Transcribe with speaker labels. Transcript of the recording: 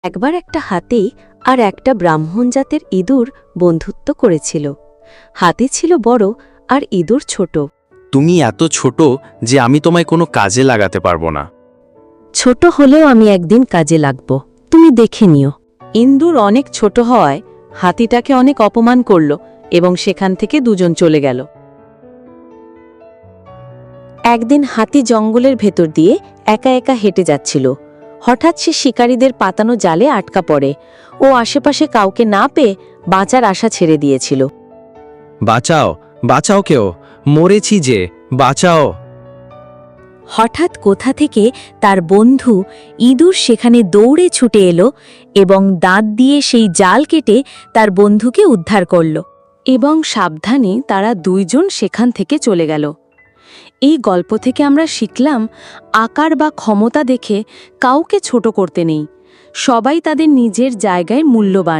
Speaker 1: একবার একটা হাতি আর একটা ব্রাহ্মণ জাতের ইঁদুর বন্ধুত্ব করেছিল। হাতি ছিল বড় আর ইঁদুর ছোট।
Speaker 2: তুমি এত ছোট যে আমি তোমায় কোনো কাজে লাগাতে পারবো না।
Speaker 1: ছোট হলেও আমি একদিন কাজে লাগব, তুমি দেখে নিও। ইঁদুর অনেক ছোট হওয়ায় হাতিটাকে অনেক অপমান করল এবং সেখান থেকে দুজন চলে গেল। একদিন হাতি জঙ্গলের ভেতর দিয়ে একা একা হেঁটে যাচ্ছিল। হঠাৎ সে শিকারীদের পাতানো জালে আটকা পড়ে। ও আশেপাশে কাউকে না পেয়ে বাঁচার আশা ছেড়ে দিয়েছিল।
Speaker 2: বাঁচাও, বাঁচাও, কেউ মরেছি যে, বাঁচাও।
Speaker 1: হঠাৎ কোথা থেকে তার বন্ধু ইঁদুর সেখানে দৌড়ে ছুটে এলো এবং দাঁত দিয়ে সেই জাল কেটে তার বন্ধুকে উদ্ধার করল এবং সাবধানে তারা দুইজন সেখান থেকে চলে গেল। এই গল্প থেকে আমরা শিখলাম, আকার বা ক্ষমতা দেখে কাউকে ছোট করতে নেই। সবাই তাদের নিজের জায়গায় মূল্যবান।